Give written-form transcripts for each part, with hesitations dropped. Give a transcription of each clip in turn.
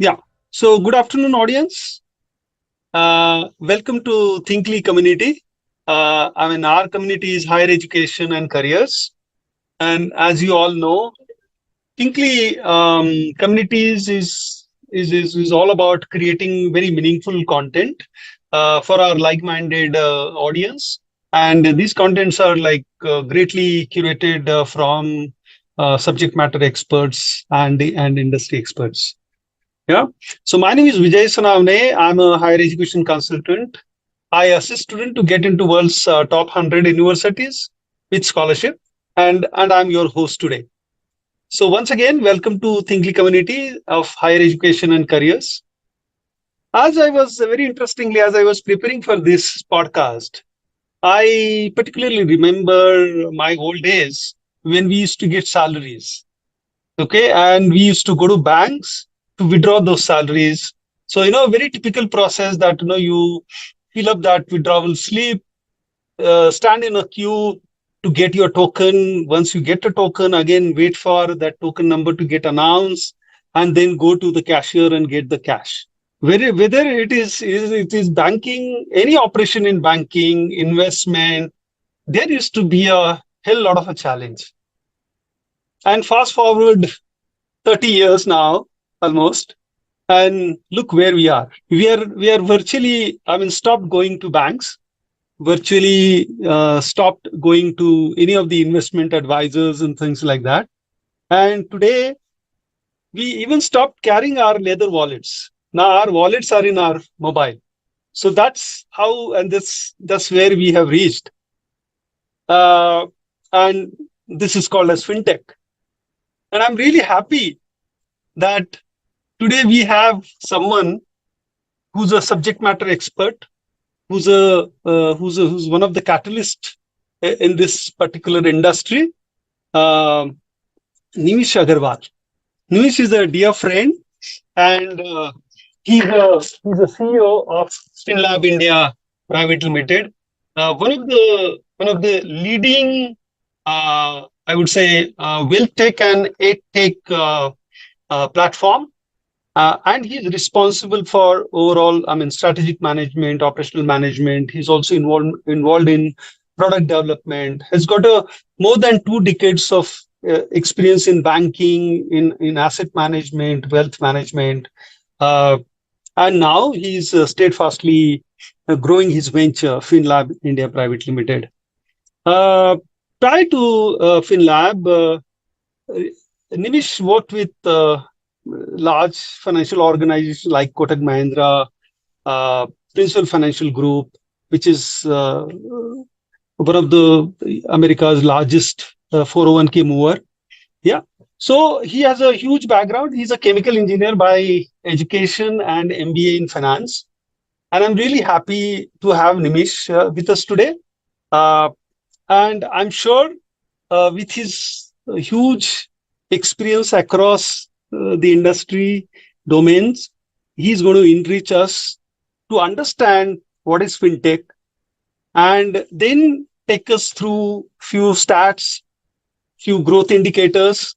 Yeah. So, good afternoon, audience. Welcome to Thinkly community. Our community is higher education and careers. And as you all know, Thinkly communities is all about creating very meaningful content for our like-minded audience. And these contents are greatly curated from subject matter experts and industry experts. Yeah. So my name is Vijay Sonawane. I'm a higher education consultant. I assist students to get into world's top 100 universities with scholarship, and I'm your host today. So once again, welcome to Thinkly community of higher education and careers. As I was very interestingly, as I was preparing for this podcast, I particularly remember my old days when we used to get salaries. Okay, and we used to go to banks to withdraw those salaries. So a very typical process that you fill up that withdrawal slip, stand in a queue to get your token. Once you get a token, again wait for that token number to get announced, and then go to the cashier and get the cash. Whether it is banking, any operation in banking, investment, there used to be a hell lot of a challenge. And fast forward 30 years now, almost, and look where we are. We are virtually, stopped going to banks, virtually stopped going to any of the investment advisors and things like that. And today, we even stopped carrying our leather wallets. Now our wallets are in our mobile. So that's how, and that's where we have reached. Uh, and this is called as FinTech. And I'm really happy that today we have someone who's a subject matter expert, who's one of the catalysts in this particular industry, uh, Nimish Agarwal. Nimish is a dear friend, and he's a CEO of Laab India Private Limited, one of the leading, I would say, wealth tech and ed tech platform. And he's responsible for overall, strategic management, operational management. He's also involved in product development. Has got a more than 2 decades of experience in banking, in asset management, wealth management, uh, and now he's steadfastly growing his venture, FinLab India Private Limited. Uh, Prior to FinLab, Nimish worked with large financial organizations like Kotak Mahindra, Principal Financial Group, which is one of the America's largest 401k mover. Yeah. So he has a huge background. He's a chemical engineer by education and MBA in finance. And I'm really happy to have Nimish with us today. Uh, and I'm sure with his huge experience across the industry domains, he's going to enrich us to understand what is fintech, and then take us through few stats, few growth indicators,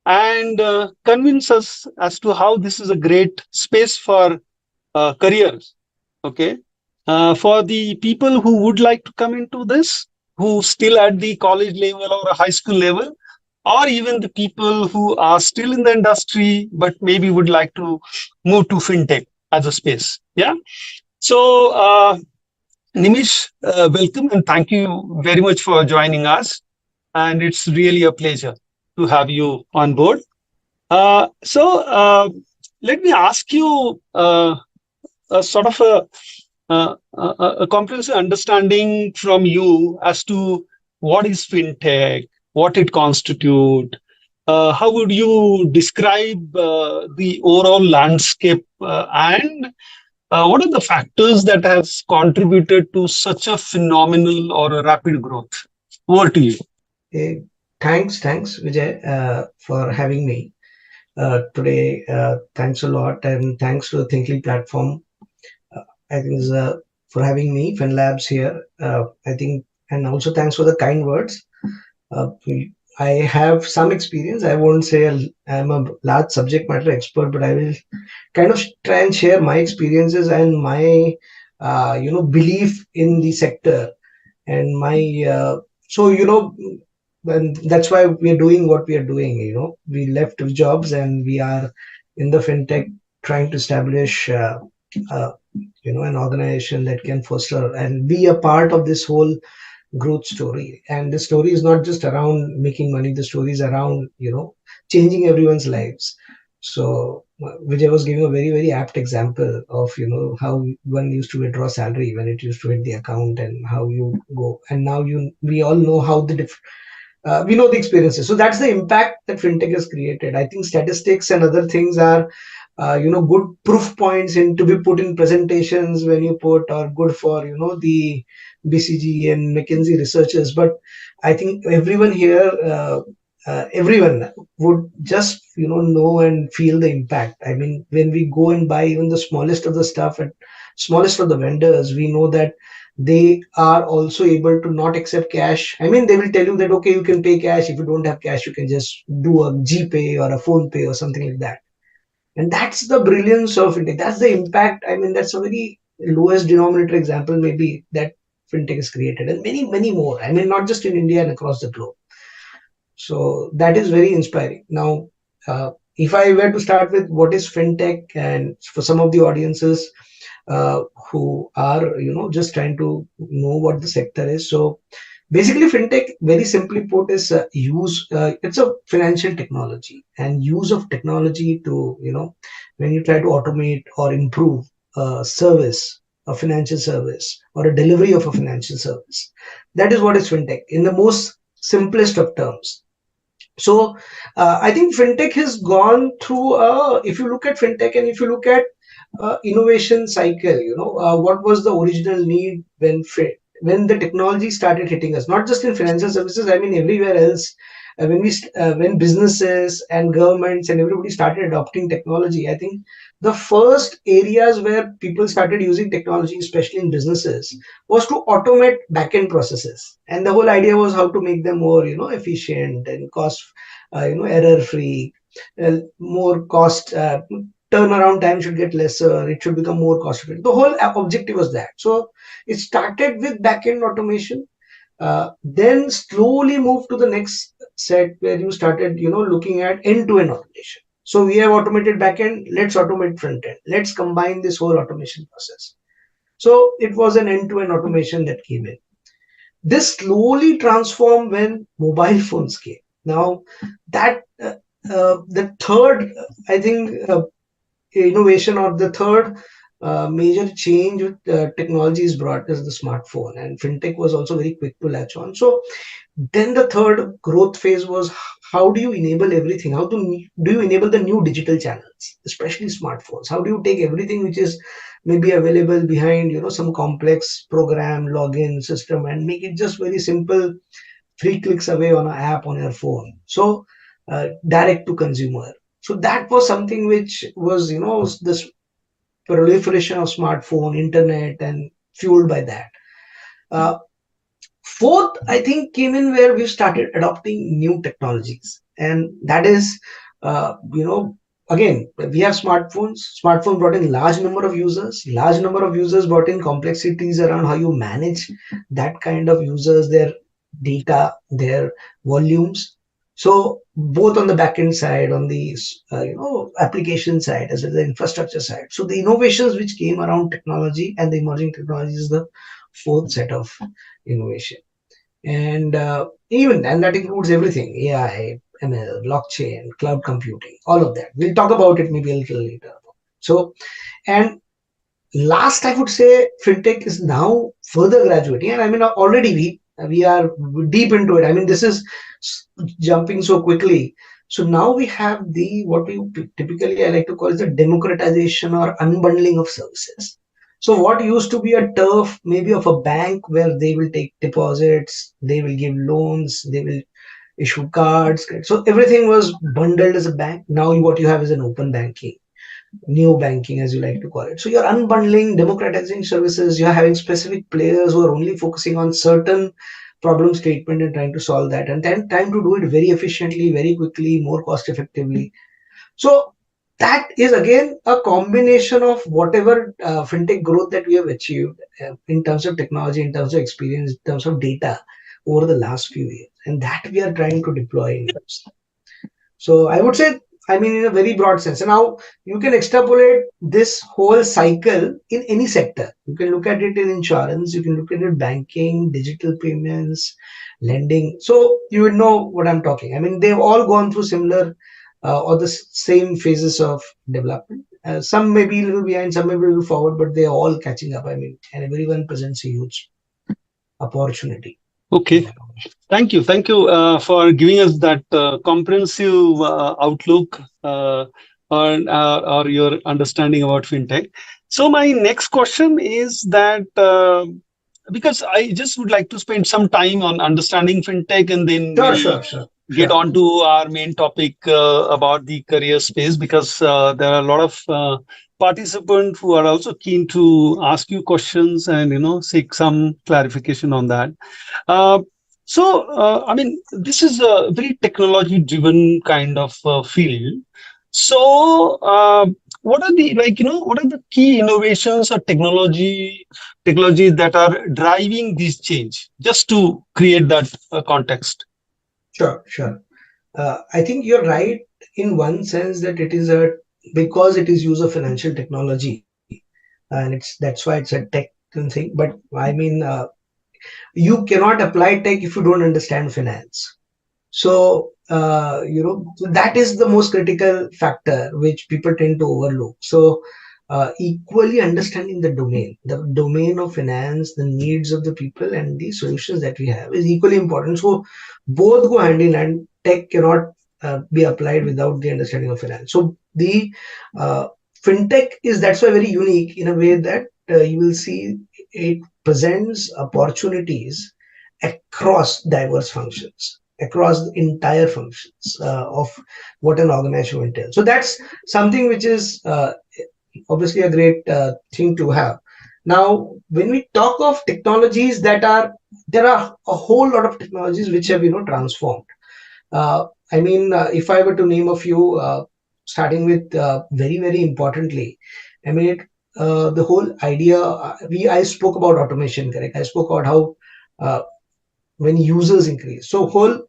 and convince us as to how this is a great space for careers. Okay. For the people who would like to come into this, who still at the college level or a high school level, or even the people who are still in the industry but maybe would like to move to fintech as a space. Yeah. So, Nimish, welcome and thank you very much for joining us. And it's really a pleasure to have you on board. So, let me ask you a sort of a comprehensive understanding from you as to what is fintech, what it constitute, how would you describe the overall landscape, and what are the factors that has contributed to such a phenomenal or a rapid growth? Over to you. Eh, thanks, Vijay, for having me today. Thanks a lot, and thanks to the Thinkly platform. I think for having me, FinLabs here. I think, and also thanks for the kind words. I have some experience. I won't say I'm a large subject matter expert, but I will kind of try and share my experiences and my belief in the sector and my so and that's why we are doing what we are doing. We left jobs and we are in the fintech trying to establish uh, an organization that can foster and be a part of this whole growth story. And the story is not just around making money, the story is around changing everyone's lives. So Vijay was giving a very very apt example of how one used to withdraw salary when it used to hit the account, and how you go, and now we all know how we know the experiences. So that's the impact that fintech has created. I think statistics and other things are good proof points in to be put in presentations when you put, or good for the BCG and McKinsey researchers. But I think everyone here, everyone would just know and feel the impact. I mean, when we go and buy even the smallest of the stuff at smallest of the vendors, we know that they are also able to not accept cash. I mean, they will tell you that okay, you can pay cash. If you don't have cash, you can just do a GPay or a phone pay or something like that. And that's the brilliance of fintech. That's the impact. I mean, that's a very lowest denominator example maybe that fintech has created, and many many more. I mean, not just in India and across the globe. So that is very inspiring. Now, if I were to start with what is fintech, and for some of the audiences who are just trying to know what the sector is. So basically, fintech, very simply put, is it's a financial technology and use of technology to when you try to automate or improve a service, a financial service, or a delivery of a financial service. That is what is fintech in the most simplest of terms. So I think fintech has gone through. If you look at fintech and if you look at innovation cycle, what was the original need when the technology started hitting us? Not just in financial services. I mean, everywhere else. When businesses and governments and everybody started adopting technology, I think the first areas where people started using technology, especially in businesses, was to automate back-end processes. And the whole idea was how to make them more efficient and cost error free, more cost turnaround time should get lesser, it should become more cost effective. The whole objective was that. So it started with back-end automation, then slowly moved to the next set where you started looking at end-to-end automation. So we have automated back-end, let's automate front-end, let's combine this whole automation process. So it was an end-to-end automation that came in. This slowly transformed when mobile phones came. Now that the third, I think, innovation, or the third major change technology is brought is the smartphone, and fintech was also very quick to latch on. So then the third growth phase was, how do you enable everything? How do you enable the new digital channels, especially smartphones? How do you take everything which is maybe available behind some complex program login system and make it just very simple, 3 clicks away on an app on your phone? So direct to consumer. So that was something which was this proliferation of smartphone, internet, and fueled by that. Uh, Fourth, I think, came in where we started adopting new technologies, and that is, again, we have smartphones. Smartphone brought in large number of users. Large number of users brought in complexities around how you manage that kind of users, their data, their volumes. So both on the backend side, on the application side, as well as the infrastructure side. So the innovations which came around technology and the emerging technologies is the fourth set of innovation. And and that includes everything: AI, ML, blockchain, cloud computing, all of that. We'll talk about it maybe a little later. So, and last, I would say fintech is now further graduating, and I mean already we are deep into it. I mean, this is jumping so quickly. So now we have the what we typically I like to call is the democratization or unbundling of services. So what used to be a turf maybe of a bank where they will take deposits, they will give loans, they will issue cards. So everything was bundled as a bank. Now what you have is an open banking, new banking, as you like to call it. So you're unbundling, democratizing services. You're having specific players who are only focusing on certain problem statement and trying to solve that, and then trying to do it very efficiently, very quickly, more cost effectively. So that is again a combination of whatever fintech growth that we have achieved in terms of technology, in terms of experience, in terms of data over the last few years, and that we are trying to deploy in apps. So I would say, I mean, in a very broad sense. And now you can extrapolate this whole cycle in any sector. You can look at it in insurance, you can look at it banking, digital payments, lending. So you would know what I'm talking. I mean, they've all gone through similar or the same phases of development. Some may be a little behind, some may be a little forward, but they're all catching up. I mean, and everyone presents a huge opportunity. Okay. Thank you for giving us that comprehensive outlook or your understanding about fintech. So my next question is that because I just would like to spend some time on understanding fintech, and then Sure, we'll sure, sure, get sure. on to our main topic about the career space, because there are a lot of participants who are also keen to ask you questions and seek some clarification on that. Uh, I mean, this is a very technology-driven kind of field. So, what are the what are the key innovations or technologies that are driving this change? Just to create that context. Sure, sure. I think you're right in one sense that it is a because it is use of financial technology, and that's why it's a tech thing. But I mean, you cannot apply tech if you don't understand finance. So that is the most critical factor which people tend to overlook. So equally understanding the domain of finance, the needs of the people, and the solutions that we have is equally important. So both go hand in hand. Tech cannot be applied without the understanding of finance. So the uh, fintech is that's why very unique in a way that you will see it presents opportunities across diverse functions, across the entire functions of what an organization entails. So that's something which is obviously a great thing to have. Now, when we talk of technologies there are a whole lot of technologies which have transformed. I mean, if I were to name a few, starting with very importantly, I mean the whole idea. I spoke about automation, correct? I spoke about how uh, when users increase. So whole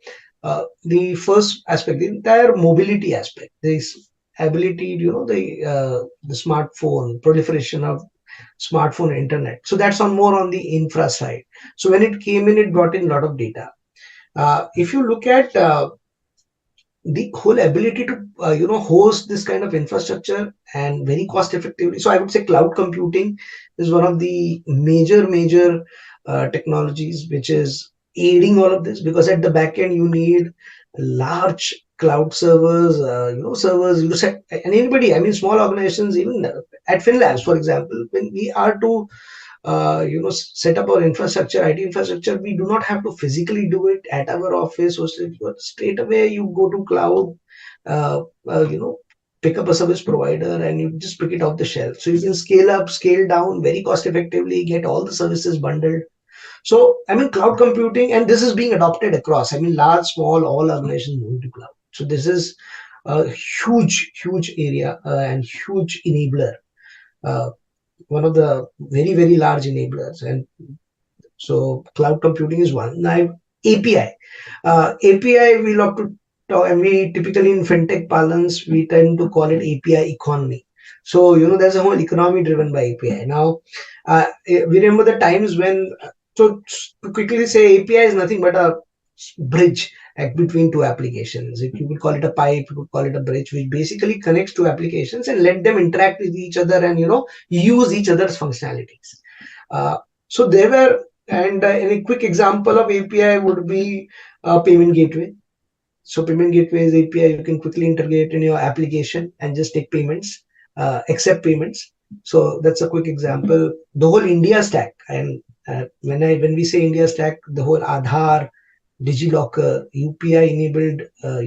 the first aspect, the entire mobility aspect, this ability, the smartphone proliferation of smartphone internet. So that's on more on the infra side. So when it came in, it brought in a lot of data. If you look at the whole ability to host this kind of infrastructure and very cost effectively, so I would say cloud computing is one of the major technologies which is aiding all of this, because at the back end you need large cloud servers, servers you set. And anybody, I mean small organizations, even at FinLabs for example, when we are to set up our infrastructure, IT infrastructure, we do not have to physically do it at our office or straight away you go to cloud, uh, pick up a service provider and you just pick it off the shelf. So you can scale up, scale down very cost effectively, get all the services bundled. So I mean cloud computing, and this is being adopted across. I mean large, small, all organizations moving to cloud. So this is a huge area and huge enabler. Uh, One of the very large enablers. And so cloud computing is one. Now API. API we love to talk, and we typically in fintech parlance we tend to call it API economy. So there's a whole economy driven by API. Now we remember the times when, so to quickly say, API is nothing but a bridge between two applications. If you could call it a pipe, you could call it a bridge, which basically connects two applications and let them interact with each other and use each other's functionalities. So there were, and a quick example of API would be a payment gateway. So payment gateway is API you can quickly integrate in your application and just take payments, accept payments. So that's a quick example. The whole India stack, and when we say India stack, the whole Aadhaar, DigiLocker, UPI enabled,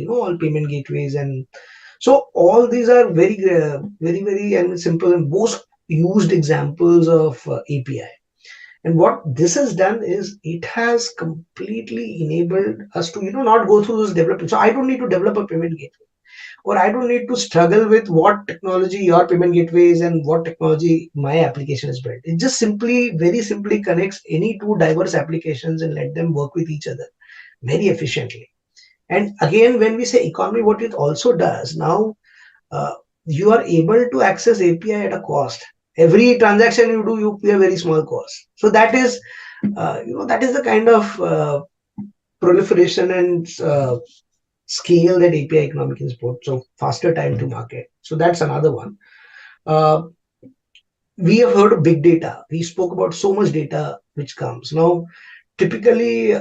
all payment gateways, and so all these are very and simple and most used examples of API. And what this has done is it has completely enabled us to, not go through those development. So I don't need to develop a payment gateway, or I don't need to struggle with what technology your payment gateway is and what technology my application is built. It just simply, very simply connects any two diverse applications and let them work with each other very efficiently. And again, when we say economy, what it also does now, uh, you are able to access API at a cost. Every transaction you do, you pay a very small cost. So that is, that is the kind of proliferation and scale that API economy can support. So faster time to market. So that's another one. Uh, we have heard of big data. We spoke about so much data which comes now. Typically,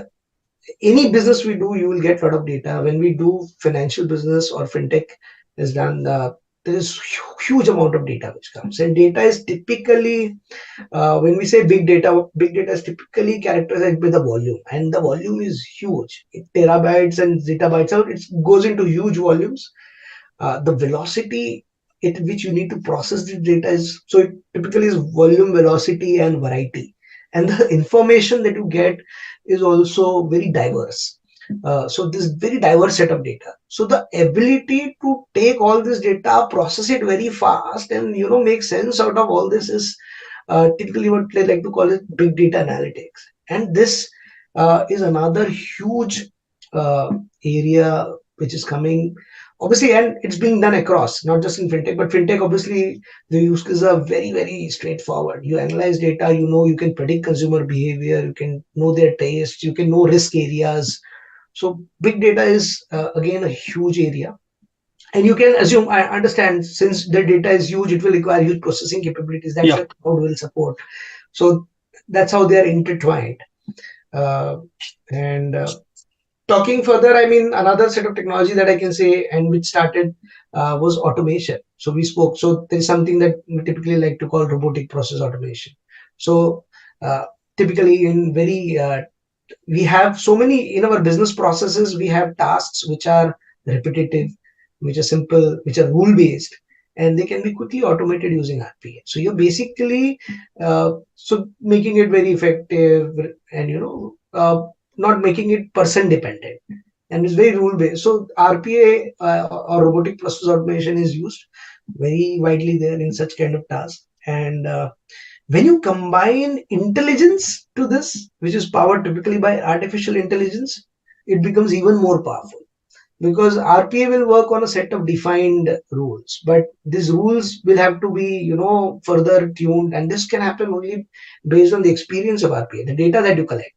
any business we do, you will get a lot of data. When we do financial business or fintech is done, there is huge amount of data which comes. And data is typically, when we say big data is typically characterized by the volume, and the volume is huge. Terabytes and zettabytes, so it goes into huge volumes. The velocity at which you need to process the data is, so it typically is volume, velocity, and variety. And the information that you get is also very diverse. So this very diverse set of data. So the ability to take all this data, process it very fast, and make sense out of all this is typically what they like to call it big data analytics. And this is another huge area which is coming, obviously, and it's being done across, not just in fintech, but fintech, obviously, the use cases are very, very straightforward. You analyze data, you can predict consumer behavior, you can know their tastes, you can know risk areas. So big data is again a huge area. And you can assume, I understand, since the data is huge, it will require huge processing capabilities. That's Yeah. what cloud will support. So that's how they are intertwined. Uh, and Talking further, I mean, another set of technology that I can say and which started was automation. So we spoke. So there's something that we typically like to call robotic process automation. So uh, typically in very we have so many in our business processes, we have tasks which are repetitive, which are simple, which are rule based, and they can be quickly automated using RPA. So you're basically so making it very effective, and not making it person dependent, and it's very rule based. So RPA or robotic process automation is used very widely there in such kind of tasks. And when you combine intelligence to this, which is powered typically by artificial intelligence, it becomes even more powerful, because RPA will work on a set of defined rules, but these rules will have to be, further tuned, and this can happen only based on the experience of RPA, the data that you collect.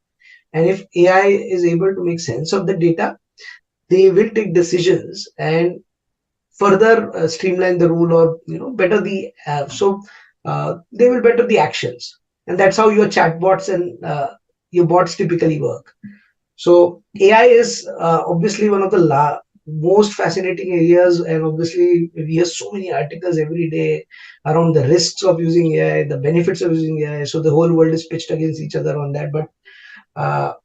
And if AI is able to make sense of the data, they will take decisions and further streamline the rule, or better the they will better the actions. And that's how your chatbots and your bots typically work. So AI is obviously one of the most fascinating areas, and obviously we hear so many articles every day around the risks of using AI, the benefits of using AI. So the whole world is pitched against each other on that. But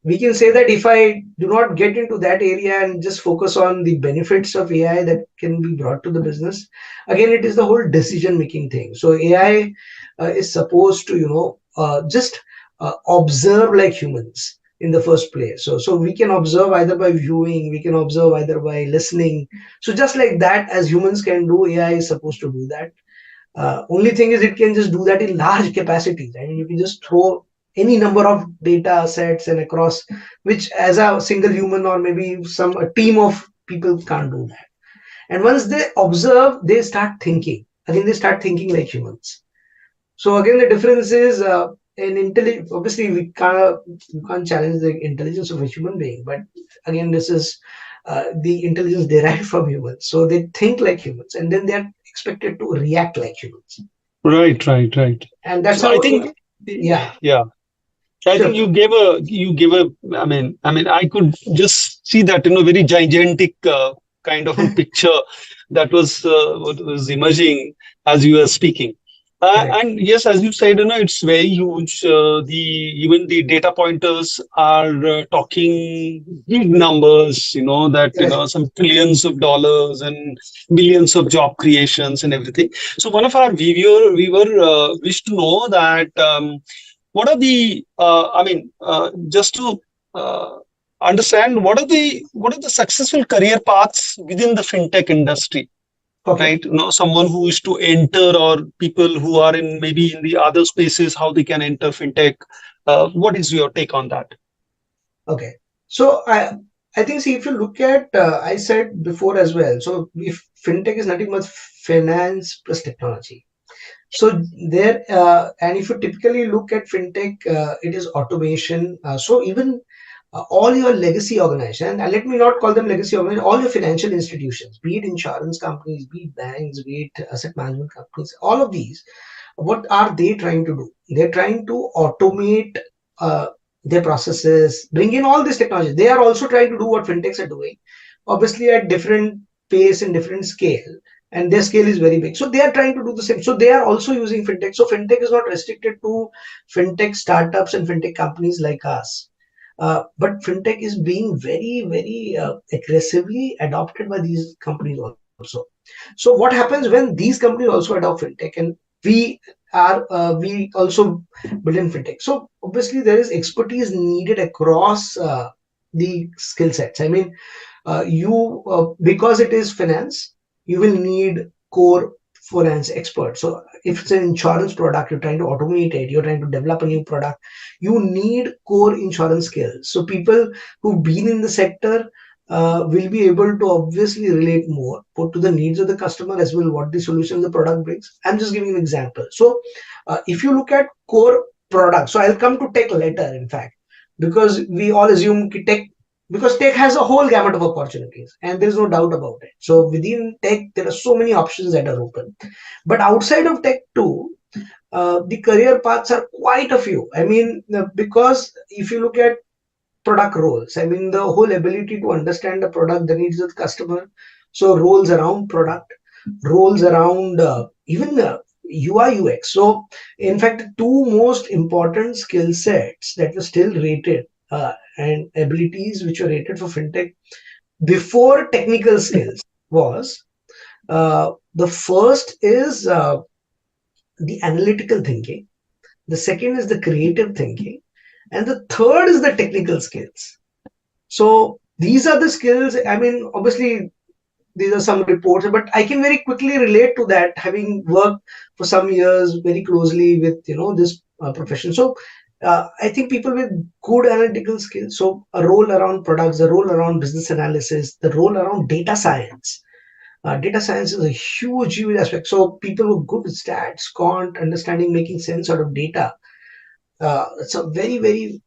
we can say that if I do not get into that area and just focus on the benefits of AI that can be brought to the business, again, it is the whole decision making thing. So AI is supposed to, just observe like humans in the first place. So we can observe either by viewing, we can observe either by listening. So just like that, as humans can do, AI is supposed to do that. Only thing is, it can just do that in large capacities. I mean, you can just throw any number of data sets and across, which as a single human or maybe a team of people can't do that. And once they observe, they start thinking. Again, they start thinking like humans. So again, the difference is in intelligence. Obviously, we can't challenge the intelligence of a human being, but again, this is the intelligence derived from humans. So they think like humans, and then they are expected to react like humans. Right, right, right. And that's So how, I think, yeah, yeah, I think sure. you gave a. I mean, I could just see that very gigantic kind of a picture that was what was emerging as you were speaking. Correct. And yes, as you said, it's very huge. The even the data pointers are talking big numbers. That Correct. some trillions of dollars and millions of job creations and everything. So one of our viewer wished to know that. what are the just to uh, understand what are the successful career paths within the fintech industry, Okay. right? Someone who is to enter, or people who are in maybe in the other spaces, how they can enter fintech. What is your take on that? Okay. So I think, see, if you look at, I said before as well. So if fintech is nothing but finance plus technology. So there, and if you typically look at fintech, it is automation. So even all your legacy organizations, and let me not call them legacy organizations, all your financial institutions, be it insurance companies, be it banks, be it asset management companies, all of these, what are they trying to do? They're trying to automate uh, their processes, bring in all this technology. They are also trying to do what fintechs are doing, obviously at different pace and different scale, and their scale is very big. So they are trying to do the same. So they are also using fintech. So fintech is not restricted to fintech startups and fintech companies like us. But fintech is being very, very aggressively adopted by these companies also. So what happens when these companies also adopt fintech, and we we also build in fintech. So obviously there is expertise needed across the skill sets. I mean, you because it is finance, you will need core finance experts. So if it's an insurance product, you're trying to automate it, you're trying to develop a new product, you need core insurance skills. So people who've been in the sector will be able to obviously relate more put to the needs of the customer as well, what the solution the product brings. I'm just giving an example. So if you look at core products, so I'll come to tech later, in fact, because we all assume tech, because tech has a whole gamut of opportunities and there's no doubt about it. So within tech there are so many options that are open, but outside of tech too, the career paths are quite a few. I mean, because if you look at product roles, I mean, the whole ability to understand the product, the needs of the customer. So roles around product, roles around even the UI UX. So in fact, the two most important skill sets that were still rated and abilities which were rated for fintech before technical skills was the first is the analytical thinking, the second is the creative thinking, and the third is the technical skills. So these are the skills. I mean, obviously, these are some reports, but I can very quickly relate to that, having worked for some years very closely with this profession. So I think people with good analytical skills, so a role around products, a role around business analysis, the role around data science. Data science is a huge, huge aspect. So people who are good with stats, quant, understanding, making sense out of data. It's a very, very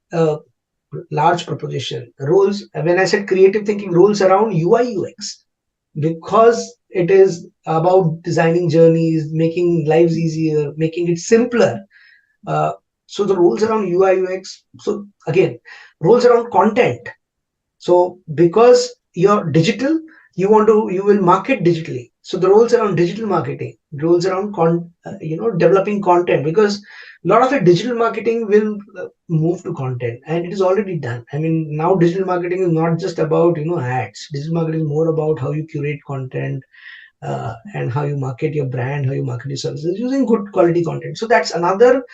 large proposition. Roles, when I said creative thinking, roles around UI UX, because it is about designing journeys, making lives easier, making it simpler. Uh, so the roles around UI UX. So again, roles around content. So because you're digital, you will market digitally. So the roles around digital marketing, roles around developing content, because a lot of the digital marketing will move to content, and it is already done. I mean, now digital marketing is not just about ads. Digital marketing is more about how you curate content, and how you market your brand, how you market your services using good quality content. So that's another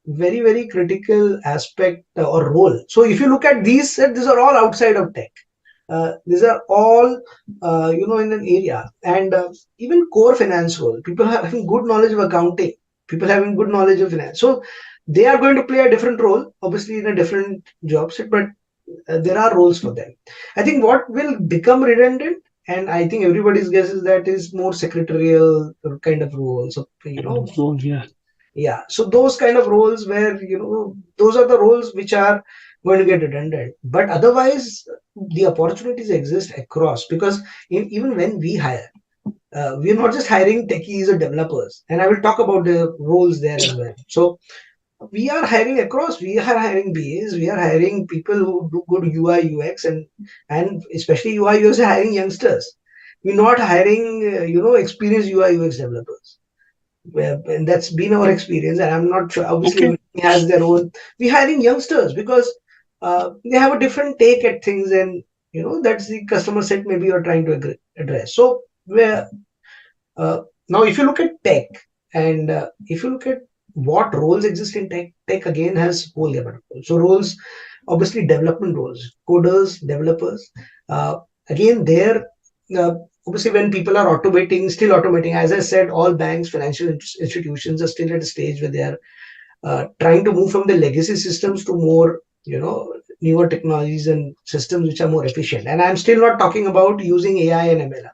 very, very critical aspect or role. So if you look at these are all outside of tech. These are all in an area, and even core finance role. People having good knowledge of accounting, people having good knowledge of finance. So they are going to play a different role, obviously in a different job set, but there are roles for them. I think what will become redundant, and I think everybody's guess is that is more secretarial kind of roles. So So, yeah. yeah, so those kind of roles where those are the roles which are going to get redundant, but otherwise the opportunities exist across, because even when we hire, we're not just hiring techies or developers, and I will talk about the roles there as well. So we are hiring across. We are hiring BAs, we are hiring people who do good UI UX, and especially UI UX are hiring youngsters. We're not hiring experienced UI UX developers. Well, and that's been our experience, and I'm not sure, obviously Okay. everything has their own. We're hiring youngsters because they have a different take at things, and that's the customer set maybe you're trying to address. So where now if you look at tech, and if you look at what roles exist in tech again has whole gamut of roles. So roles, obviously development roles, coders, developers. Uh, Again, there, uh, obviously when people are still automating, as I said, all banks, financial institutions are still at a stage where they are trying to move from the legacy systems to more, newer technologies and systems which are more efficient. And I'm still not talking about using AI and ML.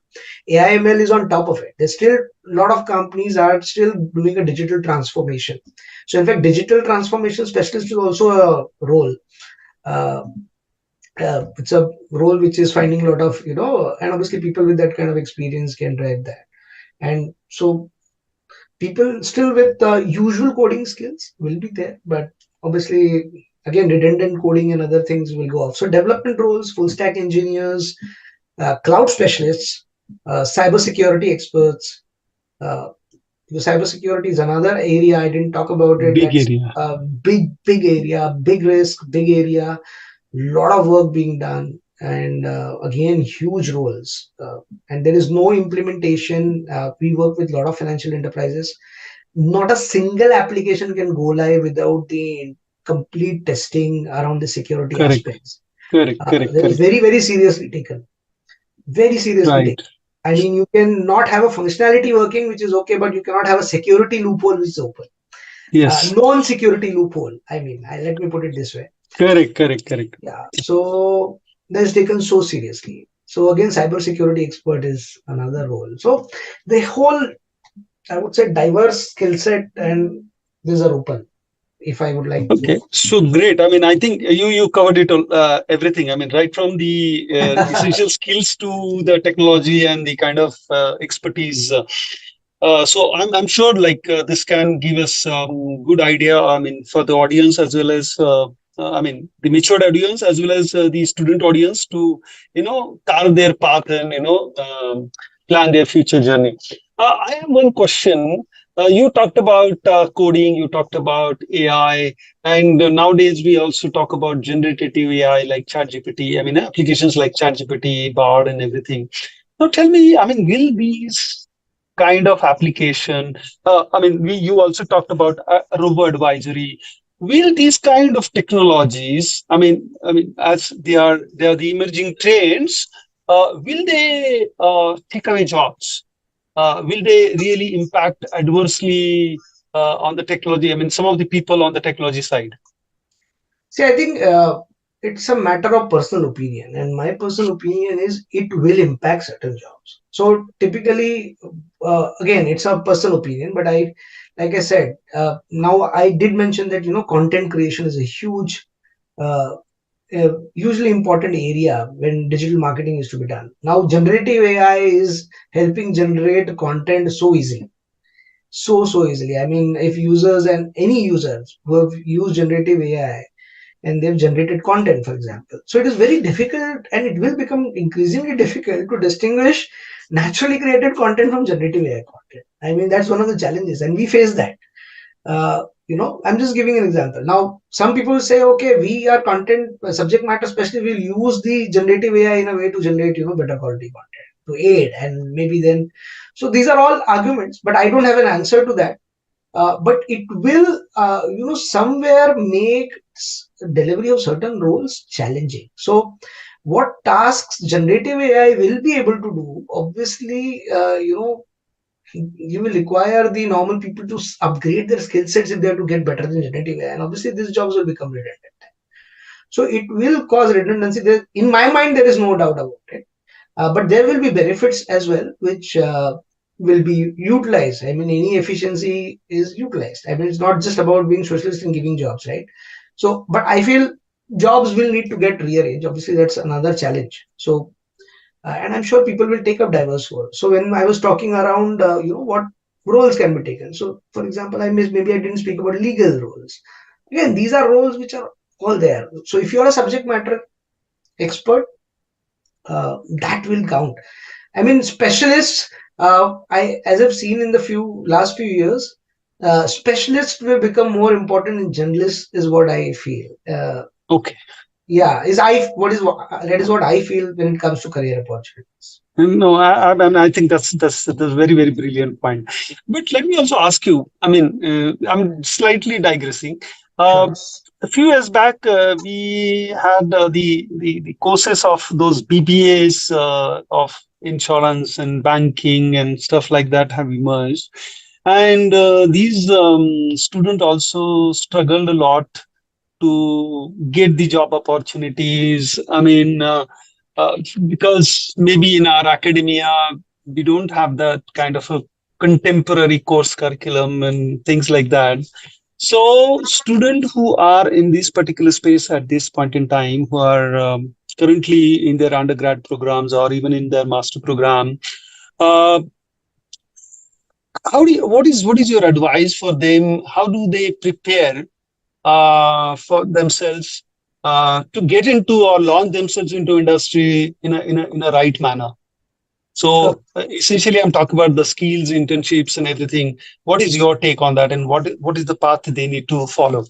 AI ML is on top of it. There's still a lot of companies are still doing a digital transformation. So in fact, digital transformation specialist is also a role. Uh, it's a role which is finding a lot of, and obviously people with that kind of experience can drive that. And so people still with usual coding skills will be there, but obviously again redundant coding and other things will go off. So development roles, full stack engineers, cloud specialists, cybersecurity experts. Uh, the cybersecurity is another area I didn't talk about it. Big That's area. a big area, big risk, big area, lot of work being done, and again huge roles. And there is no implementation. We work with a lot of financial enterprises. Not a single application can go live without the complete testing around the security Correct. aspects. Correct. Correct. That is Correct. very, very seriously taken. Very seriously taken. Right. I mean, you can not have a functionality working, which is okay, but you cannot have a security loophole which is open. Yes. Non-security loophole. I mean, let me put it this way. Correct. Correct. Correct. Yeah. So that's taken so seriously. So again, cybersecurity expert is another role. So the whole, I would say, diverse skill set and these are open. If I would like to. Okay, so great. I mean, I think you covered it all, everything. I mean, right from the essential skills to the technology and the kind of expertise. So I'm sure like this can give us good idea. I mean, for the audience as well as I mean the matured audience as well as the student audience to carve their path and plan their future journey. I have one question. You talked about coding. You talked about AI, and nowadays we also talk about generative AI like ChatGPT. I mean, applications like ChatGPT, Bard, and everything. Now, tell me. I mean, will these kind of application. I mean, you also talked about robo advisory. Will these kind of technologies, as they are the emerging trends, will they take away jobs? Will they really impact adversely on the technology? I mean, some of the people on the technology side. See, I think it's a matter of personal opinion, and my personal opinion is it will impact certain jobs. So typically, again, it's a personal opinion, but like I said, now I did mention that content creation is a huge, uh, hugely important area when digital marketing is to be done. Now, generative AI is helping generate content so easily. So easily. I mean, if users and any users who have used generative AI and they've generated content, for example. So it is very difficult and it will become increasingly difficult to distinguish naturally created content from generative AI content. I mean, that's one of the challenges, and we face that. I'm just giving an example. Now, some people say, okay, we are content subject matter specialists, we'll use the generative AI in a way to generate, better quality content to aid, and maybe then. So these are all arguments, but I don't have an answer to that. But it will, somewhere make delivery of certain roles challenging. So, what tasks generative AI will be able to do? Obviously, you will require the normal people to upgrade their skill sets if they have to get better than generative AI, and obviously these jobs will become redundant. So it will cause redundancy. In my mind, there is no doubt about it. But there will be benefits as well, which will be utilized. I mean, any efficiency is utilized. I mean, it's not just about being socialist and giving jobs, right? So, but I feel jobs will need to get rearranged. Obviously, that's another challenge. So, and I'm sure people will take up diverse roles. So, when I was talking around, what roles can be taken. So, for example, maybe I didn't speak about legal roles. Again, these are roles which are all there. So, if you're a subject matter expert, that will count. I mean, specialists. As I've seen in the last few years, specialists will become more important in generalists, is what I feel. Okay. Yeah, that is what I feel when it comes to career opportunities. No, I think that's a very, very brilliant point. But let me also ask you. I mean, I'm slightly digressing. Uh, Sure. a few years back, we had the courses of those BBAs of insurance and banking and stuff like that have emerged, and these students also struggled a lot to get the job opportunities. I mean, because maybe in our academia, we don't have that kind of a contemporary course curriculum and things like that. So, students who are in this particular space at this point in time, who are currently in their undergrad programs or even in their master program, uh, what is your advice for them? How do they prepare for themselves to get into or launch themselves into industry in a right manner? Sure. So essentially, I'm talking about the skills, internships, and everything. What is your take on that, and what is the path they need to follow?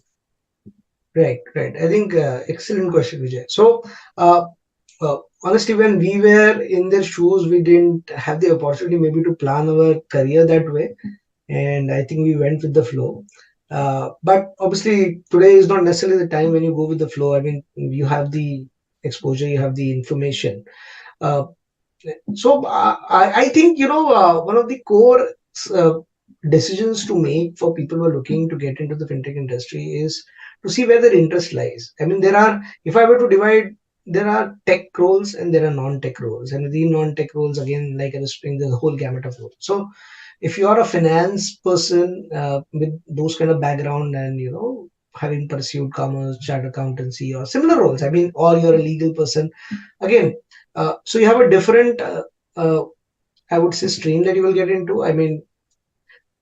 Right, right. I think excellent question, Vijay. So, uh, honestly, when we were in their shoes, we didn't have the opportunity maybe to plan our career that way, and I think we went with the flow. But obviously, today is not necessarily the time when you go with the flow. I mean, you have the exposure, you have the information. Uh, I think one of the core uh, decisions to make for people who are looking to get into the fintech industry is to see where their interest lies. I mean, if I were to divide, there are tech roles and there are non-tech roles, and within non-tech roles, again, like I was saying, there's a whole gamut of roles. So if you are a finance person with those kind of background and having pursued commerce, chartered accountancy, or similar roles, I mean, or you're a legal person, again, so you have a different, uh, I would say, stream that you will get into. I mean,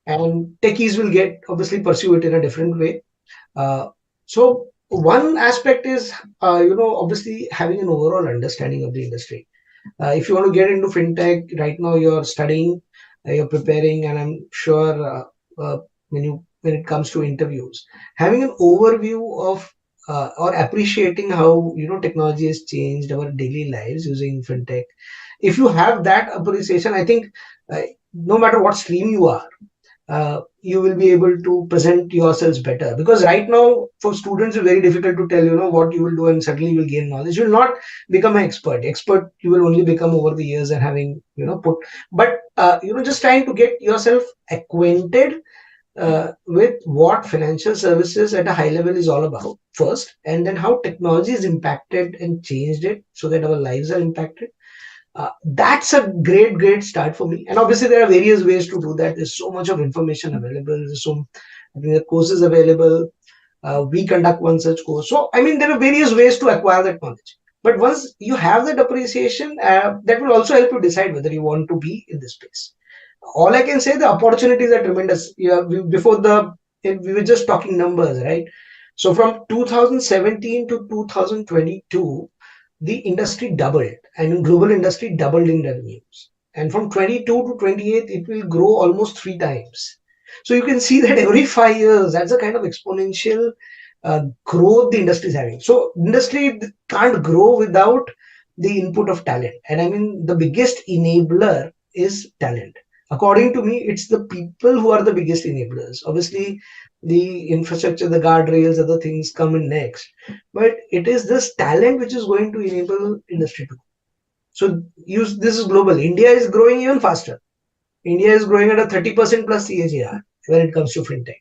and techies will get obviously pursue it in a different way. So one aspect is, obviously having an overall understanding of the industry. If you want to get into fintech right now, you're studying, you're preparing, and I'm sure when it comes to interviews, having an overview of or appreciating how technology has changed our daily lives using fintech. If you have that appreciation, I think no matter what stream you are, you will be able to present yourselves better, because right now for students it's very difficult to tell what you will do and suddenly you will gain knowledge. You will not become an expert you will only become over the years and having put, but just trying to get yourself acquainted with what financial services at a high level is all about first, and then how technology has impacted and changed it so that our lives are impacted. That's a great start for me. And obviously, there are various ways to do that. There's so much of information available. I think the courses available. We conduct one such course. So, I mean, there are various ways to acquire that knowledge. But once you have that appreciation, that will also help you decide whether you want to be in this space. All I can say, the opportunities are tremendous. Yeah, we were just talking numbers, right? So from 2017 to 2022, the industry doubled. I mean, global industry doubled in revenues. And from 22 to 28, it will grow almost three times. So you can see that every 5 years, that's a kind of exponential growth the industry is having. So industry can't grow without the input of talent. And I mean, the biggest enabler is talent. According to me, it's the people who are the biggest enablers. Obviously, the infrastructure, the guardrails, other things come in next. But it is this talent which is going to enable industry to grow. So this is global. India is growing even faster. India is growing at a 30% plus CAGR when it comes to fintech.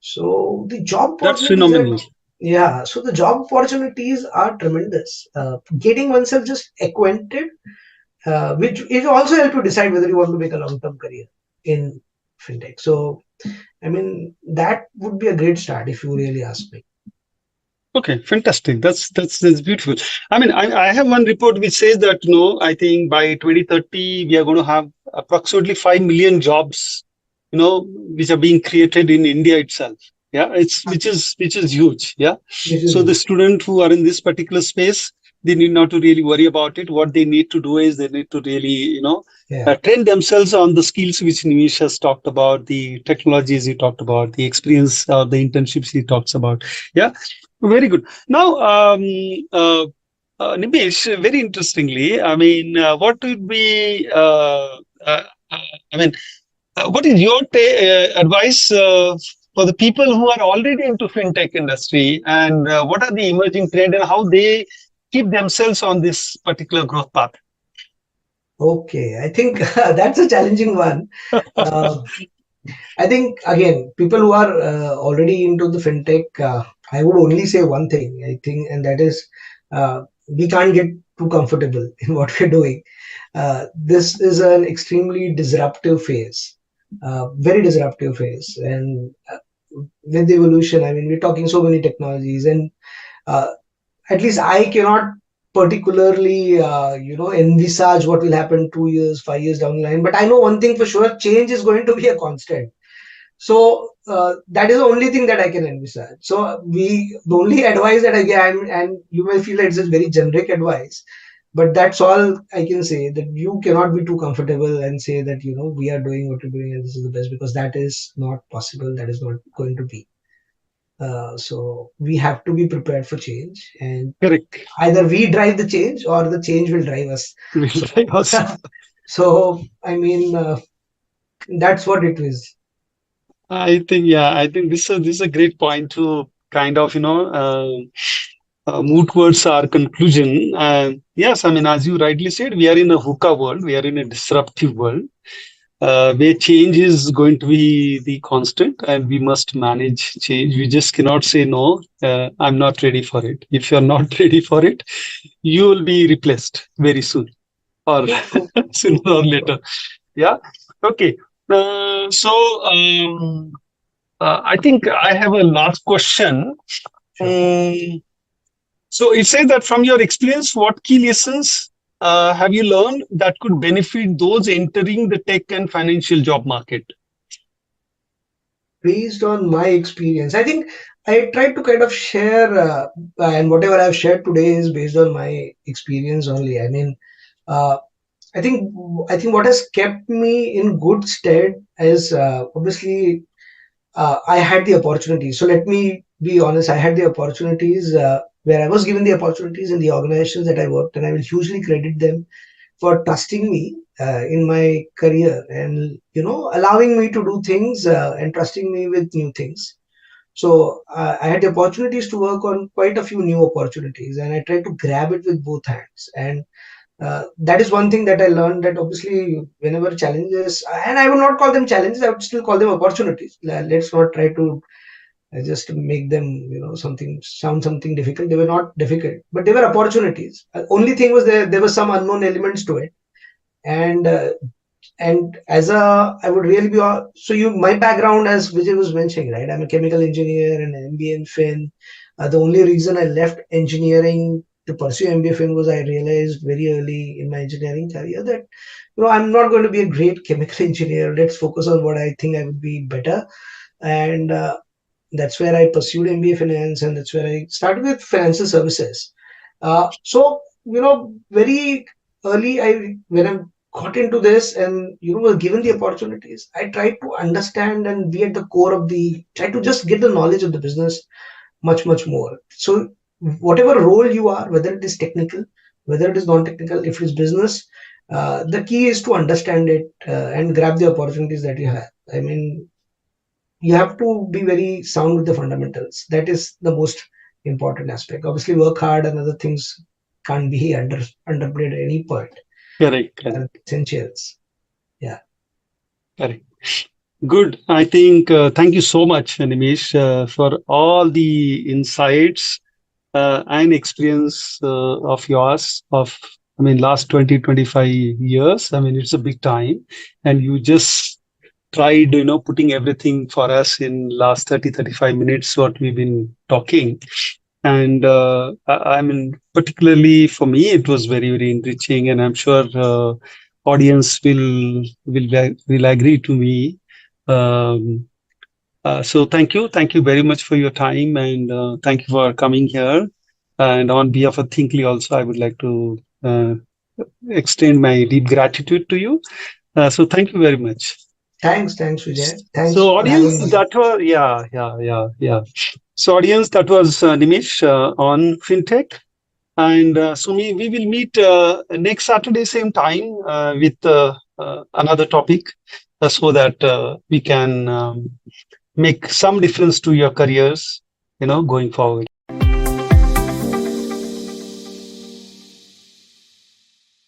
So the job That's opportunities are, phenomenal. yeah. So the job opportunities are tremendous. Getting oneself just acquainted, which it also help you decide whether you want to make a long-term career in fintech. So I mean that would be a great start if you really ask me. Okay, fantastic. That's beautiful. I mean, I have one report which says that I think by 2030 we are going to have approximately 5 million jobs, which are being created in India itself. Yeah, it's which is huge. Yeah. Which is So the huge. student who are in this particular space, they need not to really worry about it. What they need to do is they need to really, Yeah. train themselves on the skills which Nimish has talked about, the technologies he talked about, the experience or the internships he talks about. Yeah. Very good. Now, uh, Nimish, very interestingly, I mean, what would be, I mean, what is your advice for the people who are already into fintech industry, and what are the emerging trend and how they keep themselves on this particular growth path? Okay, I think that's a challenging one. Uh, I think again, people who are already into the fintech, I would only say one thing. I think, and that is, we can't get too comfortable in what we're doing. This is an extremely disruptive phase, very disruptive phase, and with the evolution, I mean, we're talking so many technologies, and uh, at least I cannot particularly, envisage what will happen 2 years, 5 years down the line. But I know one thing for sure: change is going to be a constant. So that is the only thing that I can envisage. So the only advice that I get, and you may feel that it's a very generic advice, but that's all I can say, that you cannot be too comfortable and say that, we are doing what we're doing and this is the best, because that is not possible. That is not going to be. So we have to be prepared for change, and Correct. either we drive the change or the change will drive us. Will So, drive us. so I mean, that's what it is. I think, yeah, I think this is a great point to kind of, move towards our conclusion. Yes, I mean, as you rightly said, we are in a VUCA world, we are in a disruptive world, where change is going to be the constant, and we must manage change. We just cannot say, no, I'm not ready for it. If you're not ready for it, you will be replaced very soon, or True, sooner true, or true. later. Yeah. Okay. I think I have a last question. Sure. Um, so it says that from your experience, what key lessons have you learned that could benefit those entering the tech and financial job market? Based on my experience, I think I tried to kind of share, and whatever I've shared today is based on my experience only. I mean, uh, I think I think what has kept me in good stead is, obviously, I had the opportunities. So let me be honest. I had the opportunities, where I was given the opportunities in the organizations that I worked, and I will hugely credit them for trusting me in my career, and allowing me to do things, and trusting me with new things. So I had the opportunities to work on quite a few new opportunities, and I tried to grab it with both hands. And that is one thing that I learned, that obviously whenever challenges, and I would not call them challenges, I would still call them opportunities. Let's not try to just make them, something sound something difficult. They were not difficult, but they were opportunities. Only thing was, there were some unknown elements to it. And uh, and as a I would really be, so you my background, as Vijay was mentioning, right, I'm a chemical engineer and an MBA in Fin. The only reason I left engineering to pursue MBA Fin was I realized very early in my engineering career that, I'm not going to be a great chemical engineer. Let's focus on what I think I would be better. And that's where I pursued MBA Finance, and that's where I started with financial services. So, very early, when I got into this and, was given the opportunities, I tried to understand and be at the core of try to just get the knowledge of the business much, much more. So, whatever role you are, whether it is technical, whether it is non-technical, if it is business, the key is to understand it, and grab the opportunities that you have. I mean, you have to be very sound with the fundamentals. That is the most important aspect. Obviously, work hard and other things can't be underplayed at any point. Correct, Are correct, essentials. Yeah. correct. Good. I think, thank you so much, Nimish, for all the insights and experience of yours of, I mean, last 20, 25 years. I mean, it's a big time. And you just tried, putting everything for us in last 30, 35 minutes, what we've been talking. And I mean, particularly for me, it was very, very enriching, and I'm sure audience will agree to me. Um, so thank you very much for your time, and thank you for coming here. And on behalf of Thinkly, also, I would like to extend my deep gratitude to you. So thank you very much. Thanks, Vijay. Thanks So for having audience, me. that was, yeah. So audience, that was Nimish on FinTech. And so we will meet next Saturday, same time, with another topic, so that we can make some difference to your careers, going forward.